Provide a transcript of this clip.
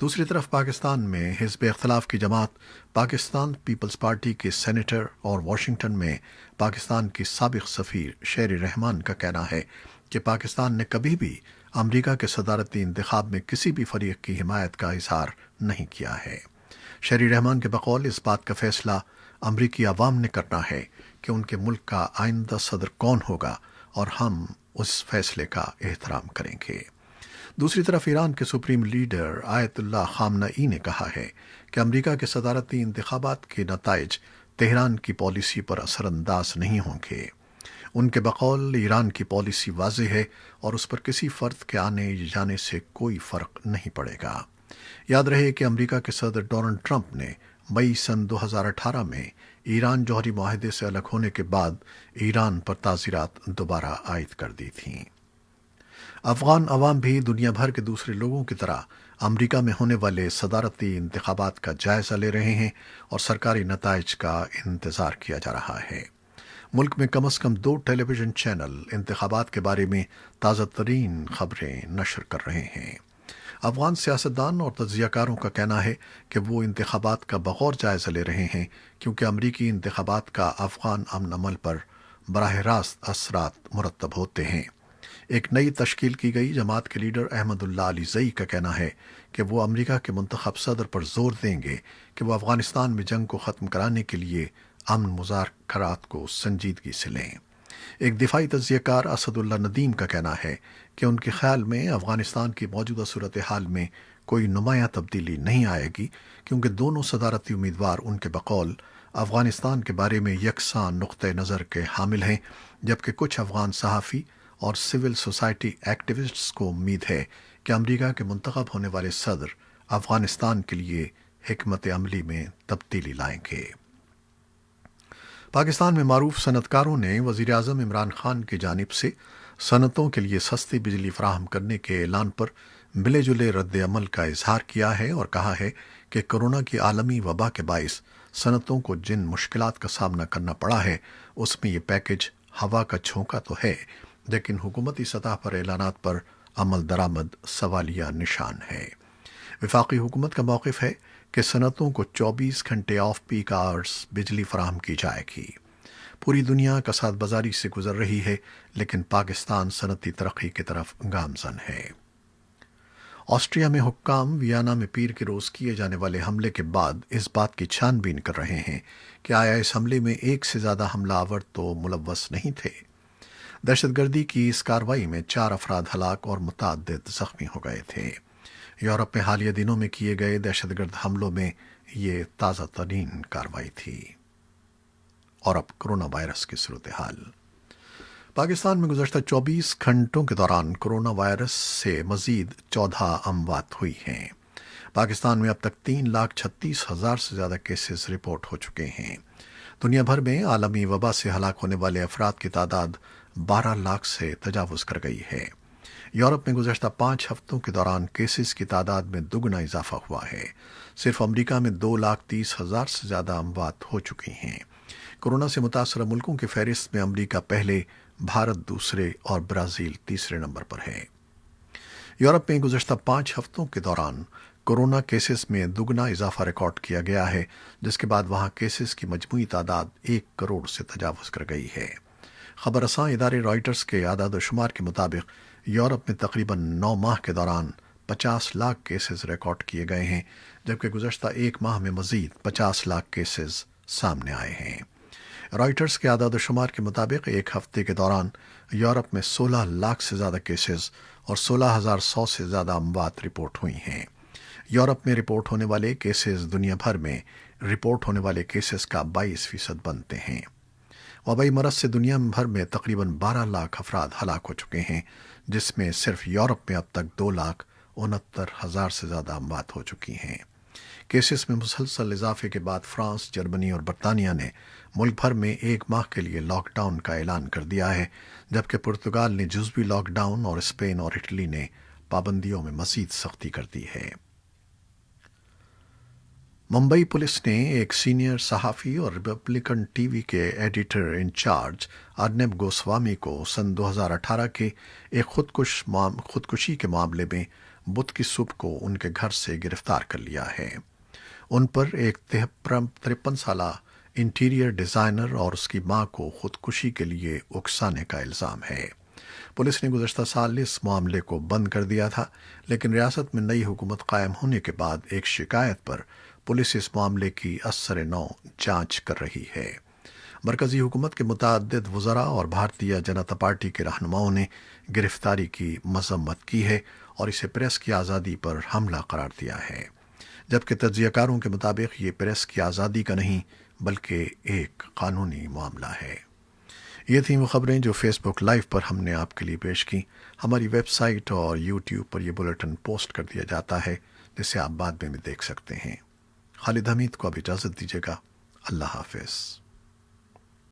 دوسری طرف پاکستان میں حزب اختلاف کی جماعت پاکستان پیپلز پارٹی کے سینیٹر اور واشنگٹن میں پاکستان کی سابق سفیر شیری رحمان کا کہنا ہے کہ پاکستان نے کبھی بھی امریکہ کے صدارتی انتخاب میں کسی بھی فریق کی حمایت کا اظہار نہیں کیا ہے۔ شیری رحمان کے بقول اس بات کا فیصلہ امریکی عوام نے کرنا ہے کہ ان کے ملک کا آئندہ صدر کون ہوگا اور ہم اس فیصلے کا احترام کریں گے۔ دوسری طرف ایران کے سپریم لیڈر آیت اللہ خامنئی نے کہا ہے کہ امریکہ کے صدارتی انتخابات کے نتائج تہران کی پالیسی پر اثر انداز نہیں ہوں گے۔ ان کے بقول ایران کی پالیسی واضح ہے اور اس پر کسی فرد کے آنے جانے سے کوئی فرق نہیں پڑے گا۔ یاد رہے کہ امریکہ کے صدر ڈونلڈ ٹرمپ نے مئی سن 2018 میں ایران جوہری معاہدے سے الگ ہونے کے بعد ایران پر تعزیرات دوبارہ عائد کر دی تھیں۔ افغان عوام بھی دنیا بھر کے دوسرے لوگوں کی طرح امریکہ میں ہونے والے صدارتی انتخابات کا جائزہ لے رہے ہیں اور سرکاری نتائج کا انتظار کیا جا رہا ہے۔ ملک میں کم از کم 2 ٹیلی ویژن چینل انتخابات کے بارے میں تازہ ترین خبریں نشر کر رہے ہیں۔ افغان سیاستدان اور تجزیہ کاروں کا کہنا ہے کہ وہ انتخابات کا بغور جائزہ لے رہے ہیں کیونکہ امریکی انتخابات کا افغان امن عمل پر براہ راست اثرات مرتب ہوتے ہیں۔ ایک نئی تشکیل کی گئی جماعت کے لیڈر احمد اللہ علی زئی کا کہنا ہے کہ وہ امریکہ کے منتخب صدر پر زور دیں گے کہ وہ افغانستان میں جنگ کو ختم کرانے کے لیے امن مذاکرات کو سنجیدگی سے لیں۔ ایک دفاعی تجزیہ کار اسد اللہ ندیم کا کہنا ہے کہ ان کے خیال میں افغانستان کی موجودہ صورتحال میں کوئی نمایاں تبدیلی نہیں آئے گی کیونکہ دونوں صدارتی امیدوار ان کے بقول افغانستان کے بارے میں یکساں نقطہ نظر کے حامل ہیں، جبکہ کچھ افغان صحافی اور سول سوسائٹی ایکٹیوسٹس کو امید ہے کہ امریکہ کے منتخب ہونے والے صدر افغانستان کے لیے حکمت عملی میں تبدیلی لائیں گے۔ پاکستان میں معروف صنعت کاروں نے وزیر اعظم عمران خان کی جانب سے صنعتوں کے لیے سستی بجلی فراہم کرنے کے اعلان پر ملے جلے رد عمل کا اظہار کیا ہے اور کہا ہے کہ کورونا کی عالمی وبا کے باعث صنعتوں کو جن مشکلات کا سامنا کرنا پڑا ہے اس میں یہ پیکج ہوا کا جھونکا تو ہے، لیکن حکومتی سطح پر اعلانات پر عمل درآمد سوالیہ نشان ہے۔ وفاقی حکومت کا موقف ہے کہ صنعتوں کو 24 گھنٹے آف پیک آورز بجلی فراہم کی جائے گی۔ پوری دنیا کساد بازاری سے گزر رہی ہے لیکن پاکستان صنعتی ترقی کی طرف گامزن ہے۔ آسٹریا میں حکام ویانا میں پیر کے روز کیے جانے والے حملے کے بعد اس بات کی چھان بین کر رہے ہیں کہ آیا اس حملے میں 1 سے زیادہ حملہ آور تو ملوث نہیں تھے۔ دہشت گردی کی اس کارروائی میں 4 افراد ہلاک اور متعدد زخمی ہو گئے تھے۔ یورپ میں حالیہ دنوں میں کیے گئے دہشت گرد حملوں میں یہ تازہ ترین کارروائی تھی۔ اور اب کرونا وائرس کی صورتحال۔ پاکستان میں گزشتہ 24 گھنٹوں کے دوران کرونا وائرس سے مزید 14 اموات ہوئی ہیں۔ پاکستان میں اب تک 3,36,000 سے زیادہ کیسز رپورٹ ہو چکے ہیں۔ دنیا بھر میں عالمی وبا سے ہلاک ہونے والے افراد کی تعداد 12 لاکھ سے تجاوز کر گئی ہے۔ یورپ میں گزشتہ 5 ہفتوں کے دوران کیسز کی تعداد میں دوگنا اضافہ ہوا ہے۔ صرف امریکہ میں 2,30,000 سے زیادہ اموات ہو چکی ہیں۔ کورونا سے متاثرہ ملکوں کی فہرست میں امریکہ پہلے، بھارت دوسرے اور برازیل تیسرے نمبر پر ہے۔ یورپ میں گزشتہ 5 ہفتوں کے دوران کورونا کیسز میں دوگنا اضافہ ریکارڈ کیا گیا ہے، جس کے بعد وہاں کیسز کی مجموعی تعداد 1 کروڑ سے تجاوز کر گئی ہے۔ خبر رساں ادارے رائٹرز کے اعداد و شمار کے مطابق یورپ میں تقریباً 9 ماہ کے دوران 50 لاکھ کیسز ریکارڈ کیے گئے ہیں، جبکہ گزشتہ 1 ماہ میں مزید 50 لاکھ کیسز سامنے آئے ہیں۔ رائٹرز کے اعداد و شمار کے مطابق ایک ہفتے کے دوران یورپ میں 16 لاکھ سے زیادہ کیسز اور 16,100 سے زیادہ اموات رپورٹ ہوئی ہیں۔ یورپ میں رپورٹ ہونے والے کیسز دنیا بھر میں رپورٹ ہونے والے کیسز کا 22% بنتے ہیں۔ وبائی مرض سے دنیا بھر میں تقریباً 12 لاکھ افراد ہلاک ہو چکے ہیں، جس میں صرف یورپ میں اب تک 2,69,000 سے زیادہ اموات ہو چکی ہیں۔ کیسز میں مسلسل اضافے کے بعد فرانس، جرمنی اور برطانیہ نے ملک بھر میں 1 ماہ کے لیے لاک ڈاؤن کا اعلان کر دیا ہے، جبکہ پرتگال نے جزوی لاک ڈاؤن اور اسپین اور اٹلی نے پابندیوں میں مزید سختی کر دی ہے۔ ممبئی پولیس نے ایک سینئر صحافی اور ریپبلکن ٹی وی کے ایڈیٹر انچارج ارنب گوسوامی کو سن 2018 کے ایک خودکشی کے معاملے میں بدھ کی صبح کو ان کے گھر سے گرفتار کر لیا ہے۔ ان پر ایک 53 سالہ انٹیریئر ڈیزائنر اور اس کی ماں کو خودکشی کے لیے اکسانے کا الزام ہے۔ پولیس نے گزشتہ سال اس معاملے کو بند کر دیا تھا، لیکن ریاست میں نئی حکومت قائم ہونے کے بعد ایک شکایت پر پولیس اس معاملے کی ازسر نو جانچ کر رہی ہے۔ مرکزی حکومت کے متعدد وزراء اور بھارتیہ جنتا پارٹی کے رہنماؤں نے گرفتاری کی مذمت کی ہے اور اسے پریس کی آزادی پر حملہ قرار دیا ہے، جبکہ تجزیہ کاروں کے مطابق یہ پریس کی آزادی کا نہیں بلکہ ایک قانونی معاملہ ہے۔ یہ تھیں وہ خبریں جو فیس بک لائیو پر ہم نے آپ کے لیے پیش کی۔ ہماری ویب سائٹ اور یوٹیوب پر یہ بلیٹن پوسٹ کر دیا جاتا ہے، جسے آپ بعد میں بھی دیکھ سکتے ہیں۔ خالد حمید کو اب اجازت دیجیے گا۔ اللہ حافظ۔